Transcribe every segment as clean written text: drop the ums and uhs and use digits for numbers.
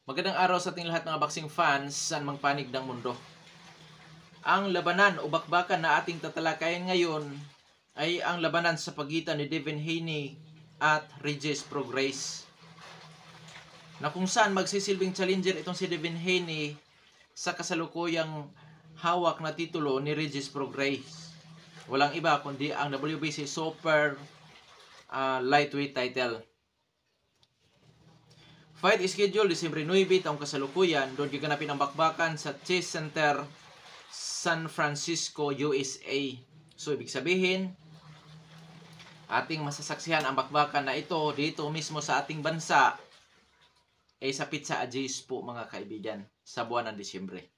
Magandang araw sa ating lahat mga boxing fans saan mang panig ng mundo. Ang labanan o bakbakan na ating tatalakayin ngayon ay ang labanan sa pagitan ni Devin Haney at Regis Prograis, na kung saan magsisilbing challenger itong si Devin Haney sa kasalukuyang hawak na titulo ni Regis Prograis. Walang iba kundi ang WBC Super Lightweight title. Fight schedule Disyembre 9 taong kasalukuyan. Doon giganapin ang bakbakan sa Chase Center, San Francisco, USA. So ibig sabihin, ating masasaksihan ang bakbakan na ito dito mismo sa ating bansa ay sa Pizza Ajiz po mga kaibigan sa buwan ng Disyembre.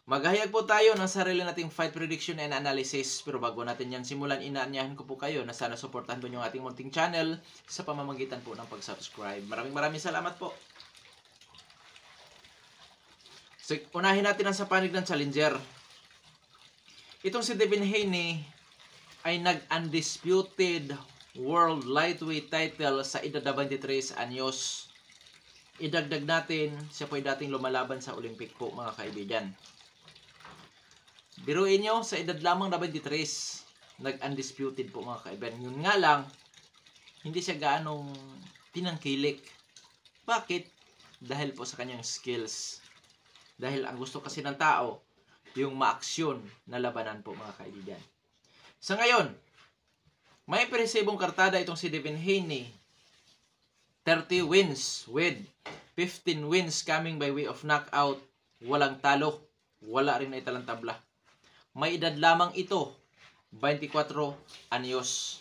Maghahayag po tayo ng sarili nating fight prediction and analysis. Pero bago natin yan simulan, inaanyahan ko po kayo na sana suportahan po yung ating munting channel sa pamamagitan po ng pag-subscribe. Maraming salamat po. So, unahin natin ang sa panig ng challenger. Itong si Devin Haney ay nag-undisputed World Lightweight title sa edad na 23 anyos. Idagdag natin, siya po ay dating lumalaban sa Olympic po mga kaibigan. Biruin nyo, sa edad lamang na 23, nag-undisputed po mga kaibigan. Yun nga lang, hindi siya gaanong tinangkilik. Bakit? Dahil po sa kanyang skills. Dahil ang gusto kasi ng tao, yung maaksyon na labanan po mga kaibigan. Sa ngayon, may impresibong kartada itong si Devin Haney. 30 wins with 15 wins coming by way of knockout. Walang talo. Wala rin na italang tabla. May edad lamang ito, 24 anyos.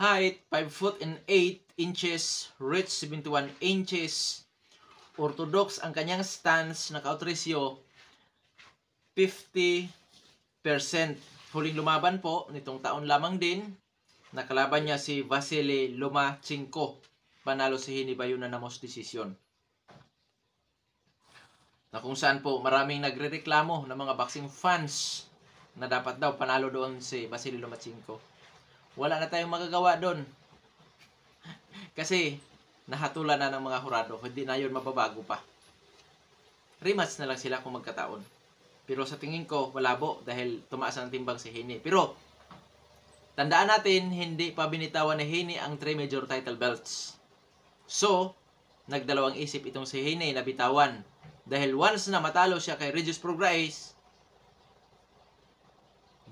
Height, 5 foot and 8 inches. Reach, 71 inches. Orthodox ang kanyang stance, knockout ratio, 50%. Huling lumaban po, nitong taon lamang din, nakalaban niya si Vasily Lomachenko. Panalo si Haney by unanimous decision. Na kung saan po maraming nagrereklamo ng mga boxing fans na dapat daw panalo doon si Vasily Lomachenko. Wala na tayong magagawa doon. Kasi nahatulan na ng mga hurado. Hindi na yun mababago pa. Rematch na lang sila kung magkataon. Pero sa tingin ko, malabo dahil tumaas ang timbang si Haney. Pero tandaan natin, hindi pa binitawan ni Haney ang 3 major title belts. So, nagdalawang isip itong si Haney na bitawan. Dahil once na matalo siya kay Regis Prograis,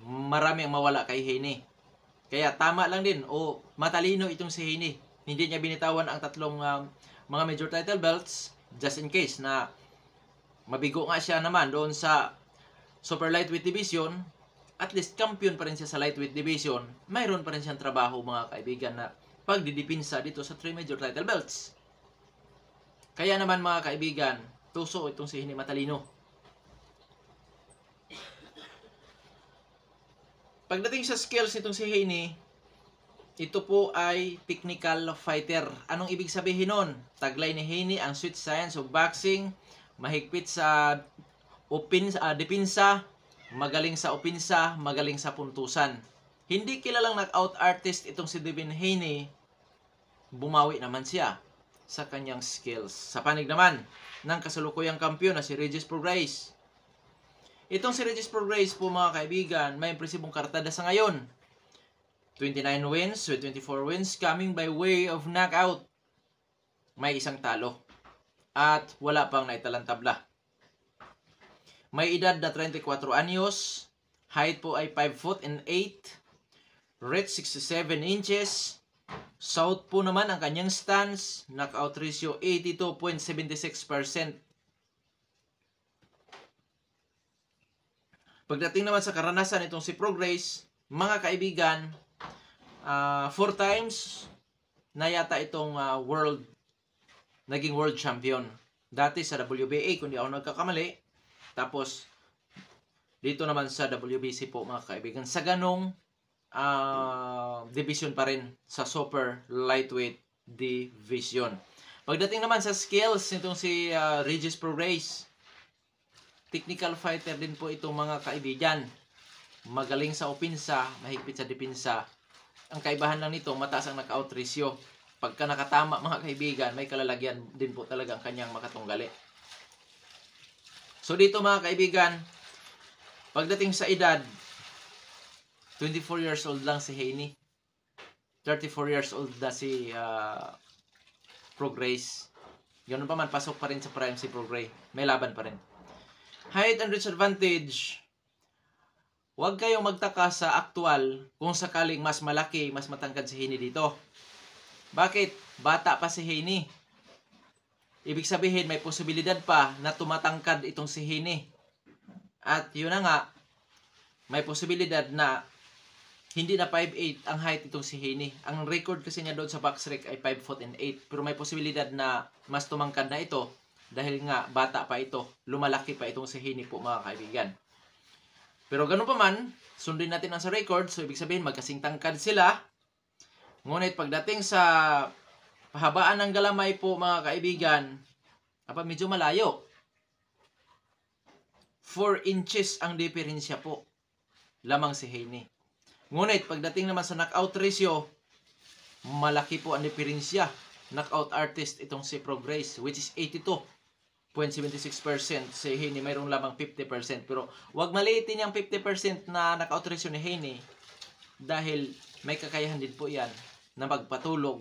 marami ang mawala kay Haney. Kaya tama lang din o matalino itong si Haney. Hindi niya binitawan ang tatlong mga major title belts just in case na mabigo nga siya naman doon sa Super Lightweight Division. At least champion pa rin siya sa Lightweight Division. Mayroon pa rin siyang trabaho mga kaibigan na pagdidipinsa dito sa 3 major title belts. Kaya naman mga kaibigan, tuso itong si Haney matalino. Pagdating sa skills nitong si Haney, ito po ay technical fighter. Anong ibig sabihin nun? Taglay ni Haney, ang sweet science of boxing, mahigpit sa dipinsa, magaling sa opinsa, magaling sa puntusan. Hindi kilalang knockout artist itong si Devin Haney, bumawi naman siya sa kanyang skills. Sa panig naman ng kasalukuyang kampiyon na si Regis Prograis. Itong si Regis Prograis po mga kaibigan, may impresibong kartada sa ngayon. 29 wins with 24 wins coming by way of knockout. May isang talo. At wala pang naitalang tabla. May edad na 34 anyos. Height po ay 5 foot and 8. Reach 67 inches. South po naman ang kanyang stance. Knockout ratio 82.76%. Pagdating naman sa karanasan itong si Prograis, mga kaibigan, 4 times na yata itong naging world champion. Dati sa WBA, kung di ako nagkakamali. Tapos, dito naman sa WBC po mga kaibigan. Sa ganong division pa rin sa Super Lightweight Division. Pagdating naman sa skills nitong si Regis Prograis, technical fighter din po itong mga kaibigan. Magaling sa opinsa, mahigpit sa dipinsa. Ang kaibahan lang nito, mataas ang knockout ratio. pagka nakatama mga kaibigan, may kalalagyan din po talaga ang kanyang makatunggali. So dito mga kaibigan, pagdating sa edad, 24 years old lang si Haney. 34 years old na si Prograis. Ganun pa man, pasok pa rin sa prime si Prograis. May laban pa rin. Height and reach advantage. Huwag kayong magtaka sa actual kung sakaling mas malaki, mas matangkad si Haney dito. Bakit? Bata pa si Haney. Ibig sabihin, may posibilidad pa na tumatangkad itong si Haney. At yun na nga, may posibilidad na hindi na 5'8 ang height itong si Haney. Ang record kasi niya doon sa box rec ay 5 foot and 8. Pero may posibilidad na mas tumangkad na ito dahil nga bata pa ito. Lumalaki pa itong si Haney po mga kaibigan. Pero ganun pa man, sundin natin ang sa record. So ibig sabihin magkasing tangkad sila. Ngunit pagdating sa pahabaan ng galamay po mga kaibigan, medyo malayo. 4 inches ang diferensya po lamang si Haney. Ngunit pagdating naman sa knockout ratio, malaki po ang diferensya. Knockout artist itong si Prograis, which is 82.76%. Si Haney mayroong lamang 50%. Pero wag maliitin yung 50% na knockout ratio ni Haney dahil may kakayahan din po yan na magpatulog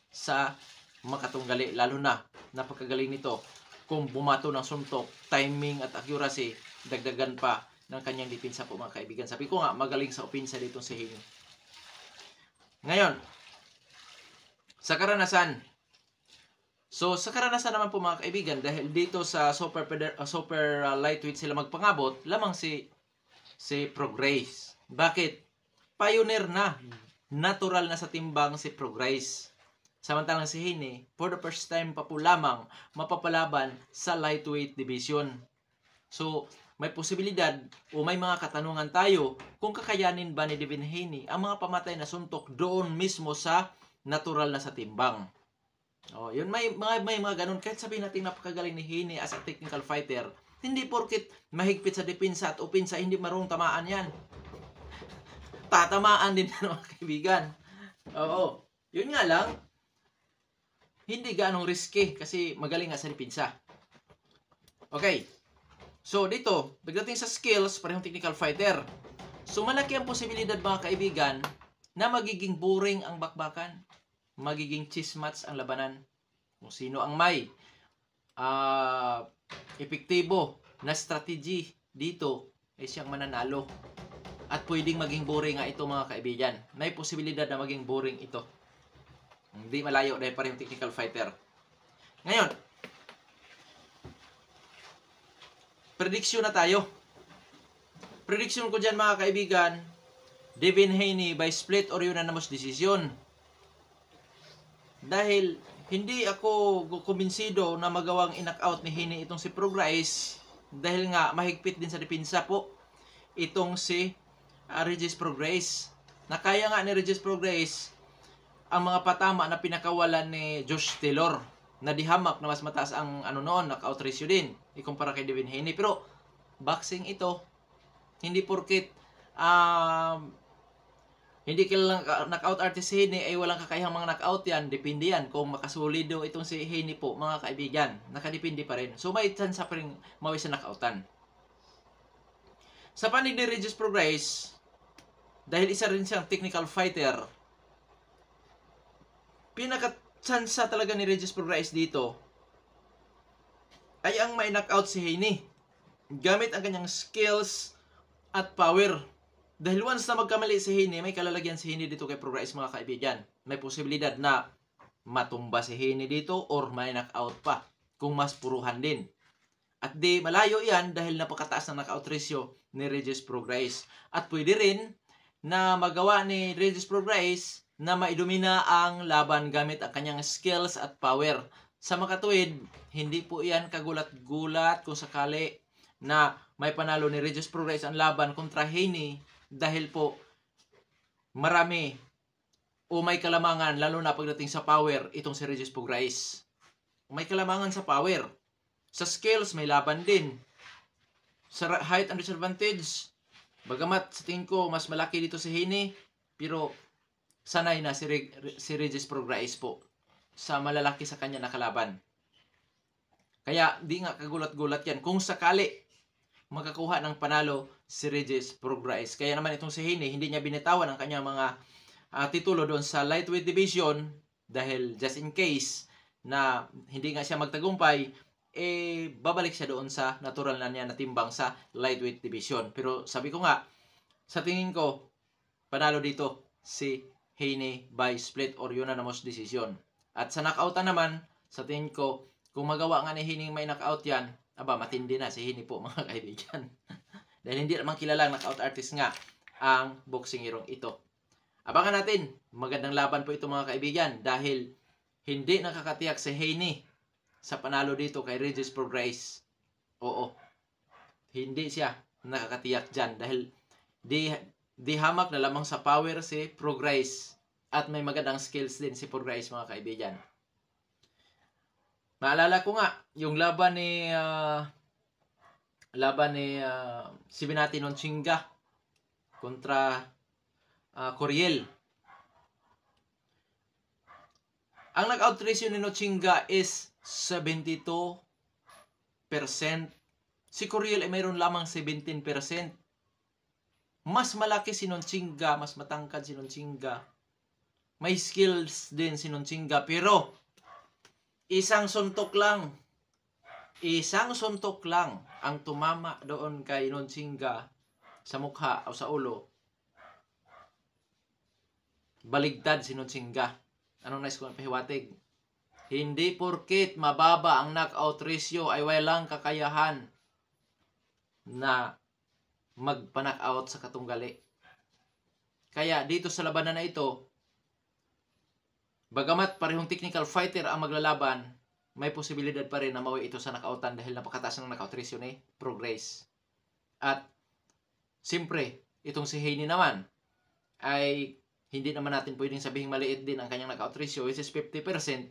sa makatunggali. Lalo na napakagaling nito kung bumato ng suntok, timing at accuracy, dagdagan pa ng kanyang depensa po mga kaibigan. Sabi ko nga, magaling sa opensa dito si Haney. Ngayon, sa karanasan. So, sa karanasan naman po mga kaibigan, dahil dito sa super lightweight sila magpangabot, lamang si Prograis. Bakit? Pioneer na. Natural na sa timbang si Prograis. Samantalang si Haney, for the first time pa po lamang mapapalaban sa lightweight division. So, may posibilidad o may mga katanungan tayo kung kakayanin ba ni Devin Haney ang mga pamatay na suntok doon mismo sa natural na sa timbang. Yun, may mga ganun. Kahit sabihin natin napakagaling ni Haney as a technical fighter, hindi porkit mahigpit sa depensa at opensa, hindi marunong tamaan yan. Tatamaan din mga kaibigan. Oo. Yun nga lang, hindi ganong risky kasi magaling nga sa depensa. Okay. So, dito, pagdating sa skills, parehong technical fighter. So, malaki ang posibilidad mga kaibigan na magiging boring ang bakbakan. Magiging chismats ang labanan. Kung sino ang may epektibo na strategy dito ay siyang mananalo. At pwedeng maging boring nga ito mga kaibigan. May posibilidad na maging boring ito. Hindi malayo dahil parehong technical fighter. Ngayon, prediction na tayo. Prediction ko dyan mga kaibigan, Devin Haney by split or unanimous decision. Dahil hindi ako kumbinsido na magawang in-knockout ni Haney itong si Prograis dahil nga mahigpit din sa depensa po itong si Regis Prograis. Nakaya nga ni Regis Prograis ang mga patama na pinakawalan ni Josh Taylor na dihamak na mas mataas ang knockout ratio din ikumpara kay Devin Haney. Pero boxing ito, hindi porkit hindi kilalang knockout artist si Haney ay walang kakayahang mga knockout yan. Depende yan kung makasulido itong si Haney po mga kaibigan. Nakadepende pa rin. So may chance pa rin mawi sa knockoutan. Sa panig ni Regis Prograis, dahil isa rin siyang technical fighter, pinaka-chance talaga ni Regis Prograis dito ay ang may knockout si Haney gamit ang kanyang skills at power. Dahil once na magkamali si Haney, may kalalagyan si Haney dito kay Prograis mga kaibigan. May posibilidad na matumba si Haney dito or may knockout pa kung mas puruhan din. At di malayo yan dahil napakataas ng knockout ratio ni Regis Prograis. At pwede rin na magawa ni Regis Prograis na maidumina ang laban gamit ang kanyang skills at power. Sa makatuwid, hindi po yan kagulat-gulat kung sakali na may panalo ni Regis Prograis ang laban kontra Haney dahil po marami o may kalamangan lalo na pagdating sa power itong si Regis Prograis. May kalamangan sa power. Sa skills, may laban din. Sa height and disadvantage, bagamat sa tingin ko mas malaki dito si Haney, pero sanay na si Regis Prograis po sa malalaki sa kanya na kalaban. Kaya di nga kagulat-gulat yan kung sakali makakuha ng panalo si Regis Prograis. Kaya naman itong si Haney, hindi niya binitawan ang kanyang mga titulo doon sa lightweight division dahil just in case na hindi nga siya magtagumpay, babalik siya doon sa natural na niya na timbang sa lightweight division. Pero sabi ko nga, sa tingin ko, panalo dito si Haney by split or unanimous decision. At sa knockoutan naman, sa tingin ko, kung magawa nga ni Haney may knockout yan, matindi na si Haney po mga kaibigan. Dahil hindi naman kilalang knockout artist nga ang boxing irong ito. Abangan natin, magandang laban po ito mga kaibigan dahil hindi nakakatiyak si Haney sa panalo dito kay Regis Prograis. Oo, hindi siya nakakatiyak dyan dahil di hamak na lamang sa power si Prograis at may magandang skills din si Prograis mga kaibigan. Maalala ko nga yung laban ni si Binati Nonchinga kontra Coriel. Ang knockout ratio ni Nonchinga is 72%. Si Coriel ay mayroon lamang 17%. Mas malaki si Nonchinga, mas matangkad si Nonchinga. May skills din si Nonchinga, pero isang suntok lang ang tumama doon kay Nonchinga sa mukha o sa ulo. Baligtad si Nonchinga. Anong nais ko na pahiwatig? Hindi porket mababa ang knockout ratio ay walang kakayahan na magpa-knockout sa katunggali. Kaya dito sa labanan na ito, bagamat parehong technical fighter ang maglalaban, may posibilidad pa rin na mawi ito sa knockoutan dahil napakataas ng knockout ratio ni Prograis. At siyempre, itong si Haney naman ay hindi naman natin pwedeng sabihin maliit din ang kanyang knockout ratio, which is 50%,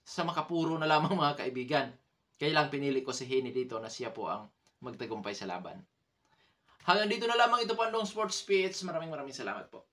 sa makapuro na lamang mga kaibigan. Kaya lang pinili ko si Haney dito na siya po ang magtagumpay sa laban. Hanggang dito na lamang ito Pandong Sports PH. Maraming salamat po.